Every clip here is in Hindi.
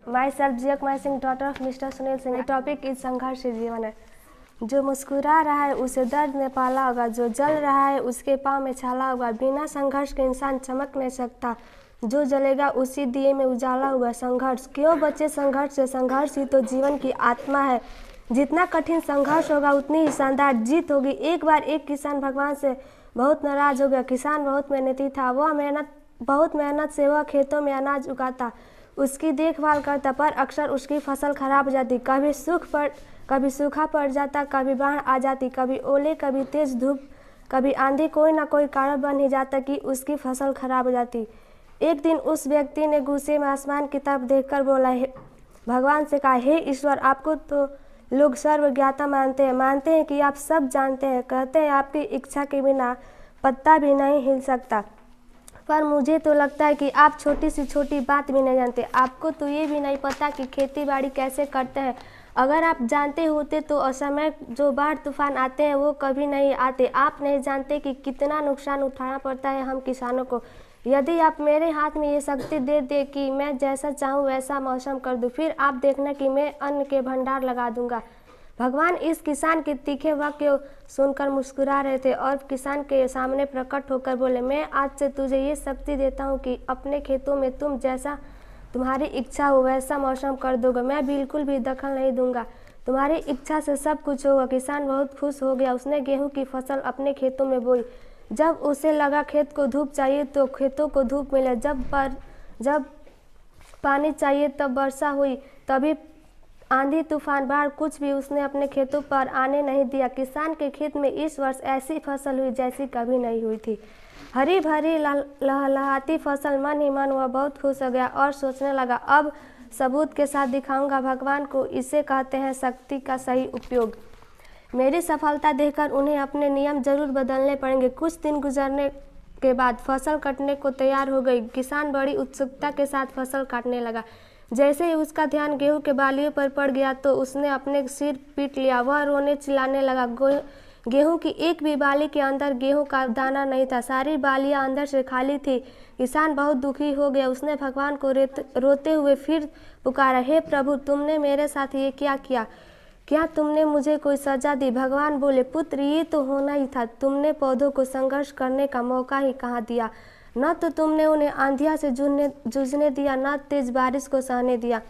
My self Jaikumar Singh, daughter of mister Sunil Singh. Topic is संघर्ष जीवन है। जो मुस्कुरा रहा है उसे दर्द ने पाला होगा, जो जल रहा है उसके पाँव में छाला होगा। बिना संघर्ष के इंसान चमक नहीं सकता, जो जलेगा उसी दिए में उजाला होगा। संघर्ष क्यों बचे संघर्ष से, संघर्ष ही तो जीवन की आत्मा है। जितना कठिन संघर्ष होगा उतनी ही शानदार जीत होगी। एक बार एक किसान भगवान से बहुत नाराज हो गया। किसान बहुत मेहनती था, बहुत मेहनत से वह खेतों में अनाज उगाता, उसकी देखभाल करता, पर अक्सर उसकी फसल खराब हो जाती। कभी सूखा पड़ जाता, कभी बाढ़ आ जाती, कभी ओले, कभी तेज धूप, कभी आंधी। कोई ना कोई कारण बन ही जाता कि उसकी फसल खराब हो जाती। एक दिन उस व्यक्ति ने गुस्से में आसमान की तरफ देखकर बोला, भगवान से कहा, हे ईश्वर, आपको तो लोग सर्वज्ञाता मानते हैं कि आप सब जानते हैं। कहते हैं आपकी इच्छा के बिना पत्ता भी नहीं हिल सकता, पर मुझे तो लगता है कि आप छोटी से छोटी बात भी नहीं जानते। आपको तो ये भी नहीं पता कि खेती बाड़ी कैसे करते हैं। अगर आप जानते होते तो असमय जो बाढ़ तूफान आते हैं वो कभी नहीं आते। आप नहीं जानते कि कितना नुकसान उठाना पड़ता है हम किसानों को। यदि आप मेरे हाथ में ये शक्ति दे दे कि मैं जैसा चाहूँ वैसा मौसम कर दूँ, फिर आप देखना कि मैं अन्न के भंडार लगा दूंगा। भगवान इस किसान के तीखे वाक्य सुनकर मुस्कुरा रहे थे और किसान के सामने प्रकट होकर बोले, मैं आज से तुझे ये शक्ति देता हूँ कि अपने खेतों में तुम जैसा तुम्हारी इच्छा हो वैसा मौसम कर दोगे। मैं बिल्कुल भी दखल नहीं दूंगा, तुम्हारी इच्छा से सब कुछ होगा। किसान बहुत खुश हो गया। उसने गेहूं की फसल अपने खेतों में बोई। जब उसे लगा खेत को धूप चाहिए तो खेतों को धूप मिले, जब पानी चाहिए तब वर्षा हुई। तभी आंधी तूफान बाढ़ कुछ भी उसने अपने खेतों पर आने नहीं दिया। किसान के खेत में इस वर्ष ऐसी फसल हुई जैसी कभी नहीं हुई थी। हरी भरी लहलहाती फसल। मन ही मन वह बहुत खुश हो गया और सोचने लगा, अब सबूत के साथ दिखाऊंगा भगवान को। इसे कहते हैं शक्ति का सही उपयोग। मेरी सफलता देखकर उन्हें अपने नियम जरूर बदलने पड़ेंगे। कुछ दिन गुजरने के बाद फसल कटने को तैयार हो गई। किसान बड़ी उत्सुकता के साथ फसल काटने लगा। जैसे ही उसका ध्यान गेहूं के बालियों पर पड़ गया तो उसने अपने सिर पीट लिया। वह रोने चिल्लाने लगा। गेहूं की एक भी बाली के अंदर गेहूं का दाना नहीं था। सारी बालियां अंदर से खाली थी। किसान बहुत दुखी हो गया। उसने भगवान को रोते हुए फिर पुकारा, हे प्रभु, तुमने मेरे साथ ये क्या किया? क्या तुमने मुझे कोई सजा दी? भगवान बोले, पुत्र, ये तो होना ही था। तुमने पौधों को संघर्ष करने का मौका ही कहाँ दिया। न तो तुमने उन्हें आंधिया से जूझने दिया, न तेज बारिश को सहने दिया,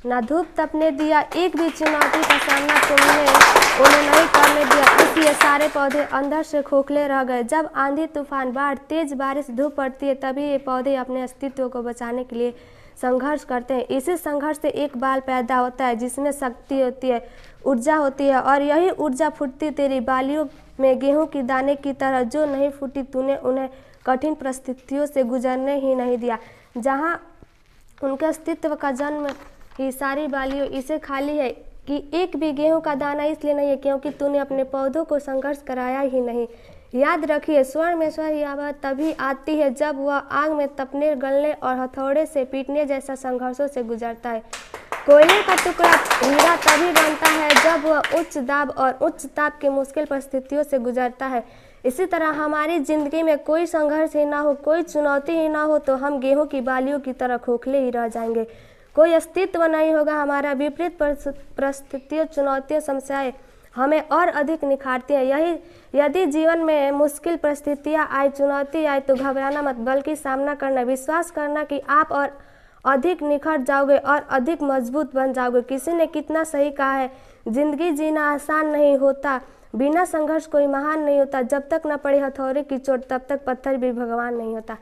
न धूप तपने दिया। एक भी चुनौती का सामना तुमने उन्हें नहीं करने दिया। इसलिए सारे पौधे अंदर से खोखले रह गए। जब आंधी तूफान बाढ़ तेज बारिश धूप पड़ती है तभी ये पौधे अपने अस्तित्व को बचाने के लिए संघर्ष करते हैं। इसी संघर्ष से एक बाल पैदा होता है जिसमें शक्ति होती है, ऊर्जा होती है, और यही ऊर्जा फूटती तेरी बालियों में गेहूं की दाने की तरह जो नहीं फूटी। तूने उन्हें कठिन परिस्थितियों से गुजरने ही नहीं दिया, जहाँ उनके अस्तित्व का जन्म ही सारी बालियों इसे खाली है कि एक भी गेहूं का दाना इसलिए नहीं है क्योंकि तूने अपने पौधों को संघर्ष कराया ही नहीं। याद रखिए, स्वर्ण में स्वर यह बात तभी आती है जब वह आग में तपने, गलने और हथौड़े से पीटने जैसा संघर्षों से गुजरता है। कोयले का टुकड़ा हीरा तभी बनता है जब वह उच्च दाब और उच्च ताप की मुश्किल परिस्थितियों से गुजरता है। इसी तरह हमारी जिंदगी में कोई संघर्ष ही ना हो, कोई चुनौती ही ना हो तो हम गेहूं की बालियों की तरह खोखले ही रह जाएंगे। कोई अस्तित्व नहीं होगा हमारा। विपरीत परिस्थितियों, चुनौतियों, समस्याएं हमें और अधिक निखारती हैं। यदि जीवन में मुश्किल परिस्थितियां आए, चुनौती आए तो घबराना मत, बल्कि सामना करना। विश्वास करना कि आप और अधिक निखर जाओगे और अधिक मजबूत बन जाओगे। किसी ने कितना सही कहा है, जिंदगी जीना आसान नहीं होता, बिना संघर्ष कोई महान नहीं होता। जब तक न पड़े हथौड़े की चोट तब तक पत्थर भी भगवान नहीं होता।